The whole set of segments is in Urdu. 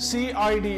CID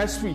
SP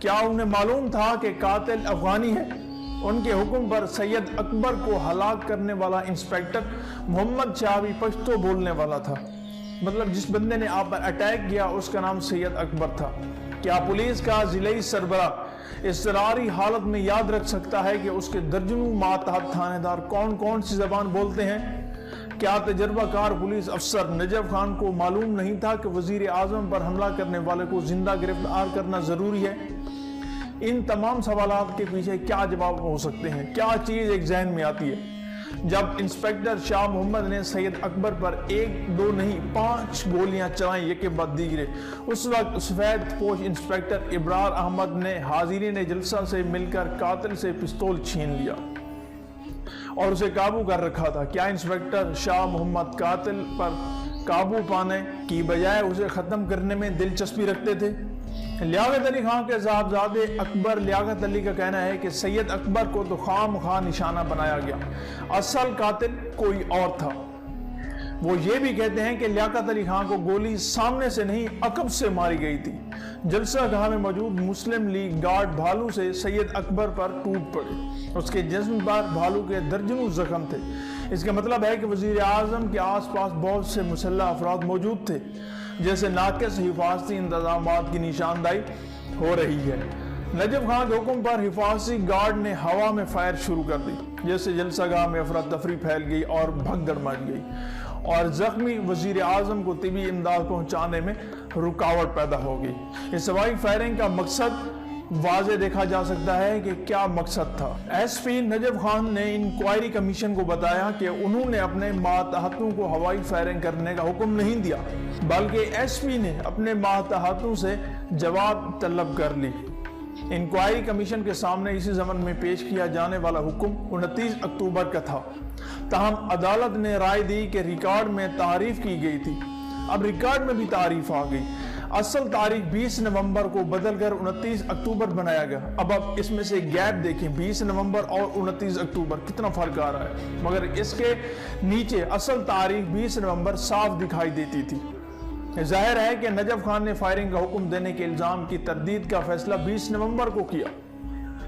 کیا انہیں معلوم تھا کہ قاتل افغانی ہے؟ ان کے حکم پر سید اکبر کو ہلاک کرنے والا انسپیکٹر محمد شاہی پشتو بولنے والا تھا، مطلب جس بندے نے آپ پر اٹیک کیا اس کا نام سید اکبر تھا۔ کیا پولیس کا ضلعی سربراہ اضطراری حالت میں یاد رکھ سکتا ہے کہ اس کے درجنوں ماتحت تھانے دار کون کون سی زبان بولتے ہیں؟ کیا تجربہ کار پولیس افسر نجف خان کو معلوم نہیں تھا کہ وزیر اعظم پر حملہ کرنے والے کو زندہ گرفتار کرنا ضروری ہے؟ ان تمام سوالات کے پیچھے کیا جواب ہو سکتے ہیں؟ کیا چیز ایک ذہن میں آتی ہے؟ جب انسپیکٹر شاہ محمد نے سید اکبر پر 1 2 نہیں 5 گولیاں چلائیں یک بعد دیگرے، اس وقت سفید پوش انسپیکٹر ابرار احمد نے حاضرین جلسہ سے مل کر قاتل سے پستول چھین لیا اور اسے قابو کر رکھا تھا۔ کیا انسپیکٹر شاہ محمد قاتل پر قابو پانے کی بجائے اسے ختم کرنے میں دلچسپی رکھتے تھے؟ لیاقت علی خان کے صاحبزادے اکبر لیاقت علی کا کہنا ہے کہ سید اکبر کو تو خام خواہ نشانہ بنایا گیا، اصل قاتل کوئی اور تھا۔ وہ یہ بھی کہتے ہیں کہ لیاقت علی خان کو گولی سامنے سے نہیں عقب سے ماری گئی تھی۔ جلسہ گاہ میں موجود مسلم لیگ گارڈ بھالو سے سید اکبر پر ٹوٹ پڑے، اس کے جسم پر بھالو کے درجنوں زخم تھے۔ اس کا مطلب ہے کہ وزیر اعظم کے آس پاس بہت سے مسلح افراد موجود تھے، جیسے ناقص حفاظتی انتظامات کی نشاندہی ہو رہی ہے۔ نجف خان کے حکم پر حفاظتی گارڈ نے ہوا میں فائر شروع کر دی، جیسے جلسہ گاہ میں افراتفری پھیل گئی اور بھگدڑ مچ گئی اور زخمی وزیر اعظم کو طبی امداد پہنچانے میں رکاوٹ پیدا ہو گئی۔ اس ہوائی فائرنگ کا مقصد واضح دیکھا جا سکتا ہے کہ کیا مقصد تھا۔ ایس پی نجف خان نے انکوائری کمیشن کو بتایا کہ انہوں نے اپنے ماتحتوں کو ہوائی فائرنگ کرنے کا حکم نہیں دیا، بلکہ ایس پی نے اپنے ماتحتوں سے جواب طلب کر لی۔ انکوائری کمیشن کے سامنے اسی زمن میں پیش کیا جانے والا حکم 29 اکتوبر کا تھا، تاہم عدالت نے رائے دی کہ ریکارڈ میں تعریف کی گئی تھی۔ اب ریکارڈ میں بھی تعریف آ گئی، اصل تاریخ 20 نومبر کو بدل کر 29 اکتوبر بنایا گیا۔ اب اس میں سے گیپ دیکھیں، 20 نومبر اور 29 اکتوبر کتنا فرق آ رہا ہے، مگر اس کے نیچے اصل تاریخ 20 نومبر صاف دکھائی دیتی تھی۔ ظاہر ہے کہ نجف خان نے فائرنگ کا حکم دینے کے الزام کی تردید کا فیصلہ 20 نومبر کو کیا۔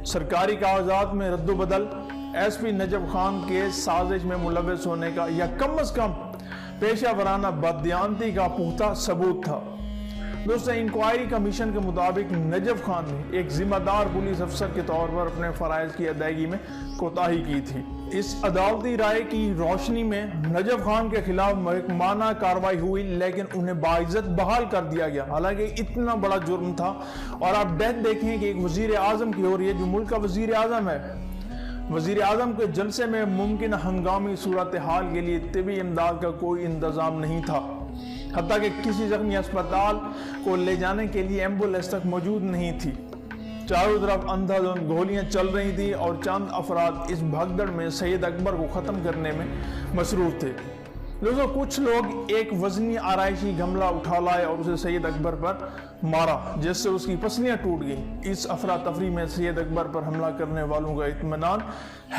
سرکاری کاغذات میں رد و بدل ایس پی نجف خان کے سازش میں ملوث ہونے کا یا کم از کم پیشہ ورانہ بددیانتی کا پختہ ثبوت تھا۔ دوستو، انکوائری کمیشن کے مطابق نجف خان نے ایک ذمہ دار پولیس افسر کے طور پر اپنے فرائض کی ادائیگی میں کوتاہی کی تھی۔ اس عدالتی رائے کی روشنی میں نجف خان کے خلاف محکمانہ کارروائی ہوئی، لیکن انہیں باعزت بحال کر دیا گیا، حالانکہ اتنا بڑا جرم تھا۔ اور آپ ڈیتھ دیکھیں کہ ایک وزیر اعظم کی ہو رہی ہے جو ملک کا وزیر اعظم ہے۔ وزیر اعظم کے جلسے میں ممکنہ ہنگامی صورتحال کے لیے طبی امداد کا کوئی انتظام نہیں تھا، حتیٰ کہ کسی زخمی اسپتال کو لے جانے کے لیے ایمبولینس تک موجود نہیں تھی۔ چاروں طرف اندھا دھند گولیاں چل رہی تھی اور چند افراد اس بھگدڑ میں سید اکبر کو ختم کرنے میں مصروف تھے۔ دوستو، کچھ لوگ ایک وزنی آرائشی گملہ اٹھا لائے اور اسے سید اکبر پر مارا، جس سے اس کی پسلیاں ٹوٹ گئیں۔ اس افراتفری میں سید اکبر پر حملہ کرنے والوں کا اطمینان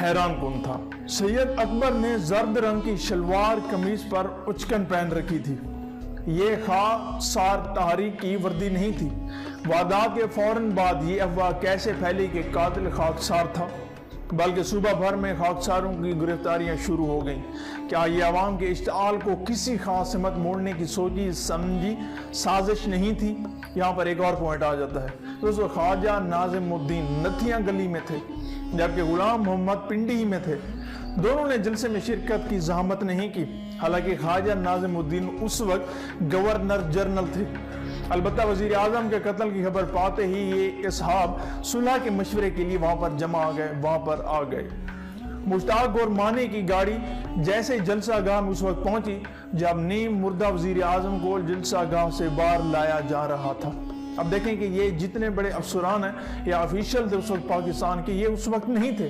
حیران کن تھا۔ سید اکبر نے زرد رنگ کی شلوار قمیض پر اچکن پہن رکھی تھی۔ یہ خاکسار تحریک کی وردی نہیں تھی۔ واردات کے فوراً بعد یہ افواہ کیسے پھیلی کہ قاتل خاکسار تھا، بلکہ صوبہ بھر میں خاکساروں کی گرفتاریاں شروع ہو گئیں۔ کیا یہ عوام کے اشتعال کو کسی خاص سمت موڑنے کی سوچی سمجھی سازش نہیں تھی؟ یہاں پر ایک اور پوائنٹ آ جاتا ہے۔ دوستو، خواجہ ناظم الدین نتھیاں گلی میں تھے، جبکہ غلام محمد پنڈی ہی میں تھے۔ دونوں نے جلسے میں شرکت کی زحمت نہیں کی، حالانکہ خواجہ ناظم الدین اس وقت گورنر جنرل تھے۔ البتہ وزیر اعظم کے قتل کی خبر پاتے ہی یہ اصحاب صلح کے مشورے کے لیے وہاں پر آ گئے۔ مشتاق اور مانی کی گاڑی جیسے جلسہ گاہ میں اس وقت پہنچی جب نیم مردہ وزیر اعظم کو جلسہ گاہ سے باہر لایا جا رہا تھا۔ اب دیکھیں کہ یہ جتنے بڑے افسران ہیں یا آفیشل تھے اس وقت پاکستان کے، یہ اس وقت نہیں تھے۔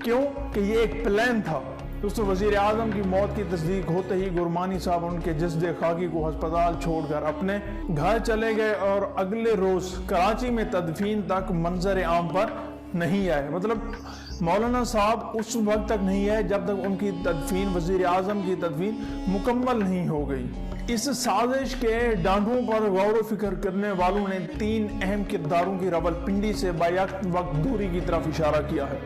کیوں کہ یہ ایک پلان تھا۔ دوستو، وزیر اعظم کی موت کی تصدیق ہوتے ہی گرمانی صاحب ان کے جسد خاکی کو ہسپتال چھوڑ کر اپنے گھر چلے گئے اور اگلے روز کراچی میں تدفین تک منظر عام پر نہیں آئے، مطلب مولانا صاحب اس وقت تک نہیں آئے جب تک ان کی تدفین، وزیر اعظم کی تدفین مکمل نہیں ہو گئی۔ اس سازش کے ڈانڈوں پر غور و فکر کرنے والوں نے 3 اہم کرداروں کی راولپنڈی سے بیک وقت دوری کی طرف اشارہ کیا ہے۔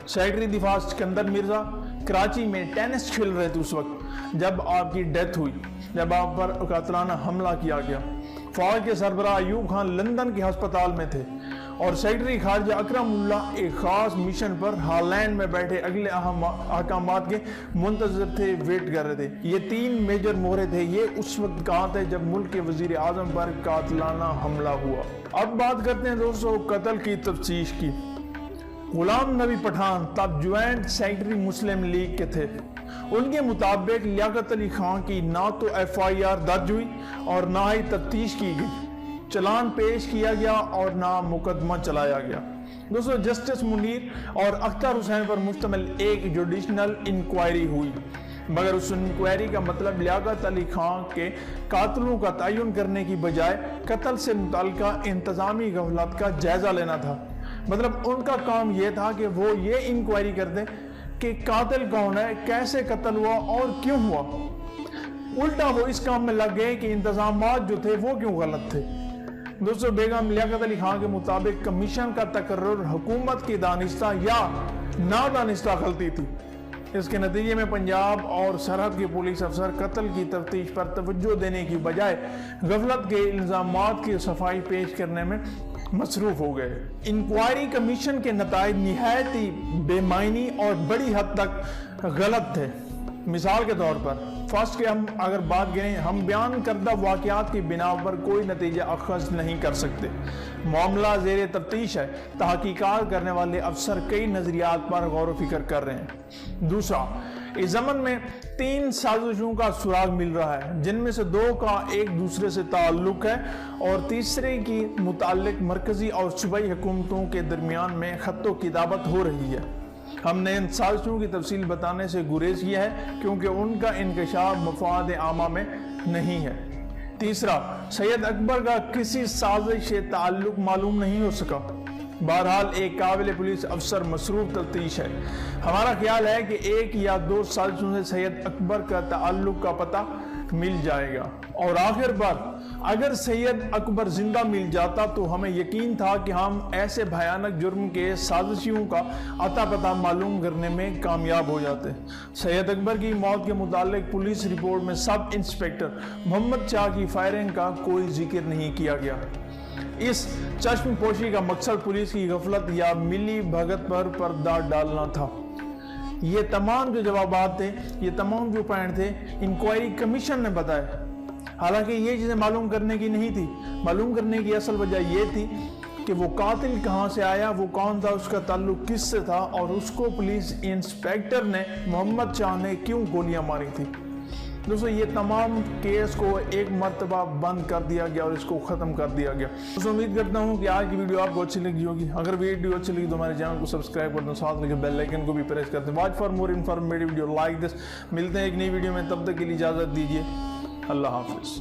سیکرٹری دفاع سکندر مرزا کراچی میں ٹینس کھیل رہے تھے اس وقت جب آپ کی ڈیتھ ہوئی، جب آپ پر قاتلانہ حملہ کیا گیا۔ فوج کے سربراہ ایوب خان لندن کے ہسپتال میں تھے اور سیکرٹری خارجہ اکرم اللہ ایک خاص مشن پر ہالینڈ میں بیٹھے اگلے احکامات کے منتظر تھے، ویٹ کر رہے تھے۔ یہ 3 میجر مہرے تھے، یہ اس وقت کہاں تھے جب ملک کے وزیر اعظم پر قاتلانہ حملہ ہوا۔ اب بات کرتے ہیں دوستو قتل کی تفتیش کی۔ غلام نبی پٹھان تب جوائنٹ سیکرٹری مسلم لیگ کے تھے۔ ان کے مطابق لیاقت علی خان کی نہ تو FIR درج ہوئی اور نہ ہی تفتیش کی گئی، چلان پیش کیا گیا اور نہ مقدمہ چلایا گیا۔ دوستو جسٹس منیر اور اختر حسین پر مشتمل ایک جوڈیشنل انکوائری ہوئی، مگر اس انکوائری کا مطلب لیاقت علی خان کے قاتلوں کا تعین کرنے کی بجائے قتل سے متعلقہ انتظامی غفلت کا جائزہ لینا تھا۔ مطلب ان کا کام یہ تھا کہ وہ یہ انکوائری کر دیں کہ قاتل کون ہے، کیسے قتل ہوا اور کیوں ہوا۔ الٹا وہ اس کام میں لگ گئے کہ انتظامات جو تھے وہ کیوں غلط تھے۔ دوستو بیگم لیاقت علی خان کے مطابق کمیشن کا تقرر حکومت کی دانستہ یا نادانستہ غلطی تھی۔ اس کے نتیجے میں پنجاب اور سرحد کے پولیس افسر قتل کی تفتیش پر توجہ دینے کی بجائے غفلت کے الزامات کی صفائی پیش کرنے میں مصروف ہو گئے۔ انکوائری کمیشن کے نتائج نہایت ہی بے معنی اور بڑی حد تک غلط تھے۔ مثال کے طور پر فرسٹ کے ہم اگر بات کریں، ہم بیان کردہ واقعات کی بنا پر کوئی نتیجہ اخذ نہیں کر سکتے۔ معاملہ زیر تفتیش ہے، تحقیقات کرنے والے افسر کئی نظریات پر غور و فکر کر رہے ہیں۔ دوسرا، اس زمن میں 3 سازشوں کا سراغ مل رہا ہے، جن میں سے 2 کا ایک دوسرے سے تعلق ہے اور تیسرے کی متعلق مرکزی اور صوبائی حکومتوں کے درمیان میں خط و کتابت ہو رہی ہے۔ ہم نے ان سازشوں کی تفصیل بتانے سے گریز کیا ہے کیونکہ ان کا انکشاف مفاد عامہ میں نہیں ہے۔ تیسرا، سید اکبر کا کسی سازش سے تعلق معلوم نہیں ہو سکا۔ بہرحال ایک قابل پولیس افسر مصروف تفتیش ہے۔ ہمارا خیال ہے کہ 1 یا 2 سازشوں سے سید اکبر کا تعلق کا پتہ مل جائے گا، اور آخر پر اگر سید اکبر زندہ مل جاتا تو ہمیں یقین تھا کہ ہم ایسے بھیانک جرم کے سازشیوں کا اتا پتہ معلوم کرنے میں کامیاب ہو جاتے۔ سید اکبر کی موت کے متعلق پولیس رپورٹ میں سب انسپیکٹر محمد شاہ کی فائرنگ کا کوئی ذکر نہیں کیا گیا۔ اس چشم پوشی کا مقصد پولیس کی غفلت یا ملی بھگت پر پردہ ڈالنا تھا۔ یہ تمام جو جوابات تھے، یہ تمام جو پوائنٹ تھے، انکوائری کمیشن نے بتایا۔ حالانکہ یہ چیزیں معلوم کرنے کی نہیں تھی۔ معلوم کرنے کی اصل وجہ یہ تھی کہ وہ قاتل کہاں سے آیا، وہ کون تھا، اس کا تعلق کس سے تھا، اور اس کو پولیس انسپیکٹر نے محمد شاہ نے کیوں گولیاں ماری تھی۔ دوستو یہ تمام کیس کو ایک مرتبہ بند کر دیا گیا اور اس کو ختم کر دیا گیا۔ دوستو امید کرتا ہوں کہ آج کی ویڈیو آپ کو اچھی لگی ہوگی۔ اگر ویڈیو اچھی لگی تو ہمارے چینل کو سبسکرائب کر دیں، ساتھ لگے بیل آئیکن کو بھی پریس کر دیں۔ Watch for more informative video like this. ملتے ہیں ایک نئی ویڈیو میں، تب تک کے لیے اجازت دیجیے۔ اللہ حافظ۔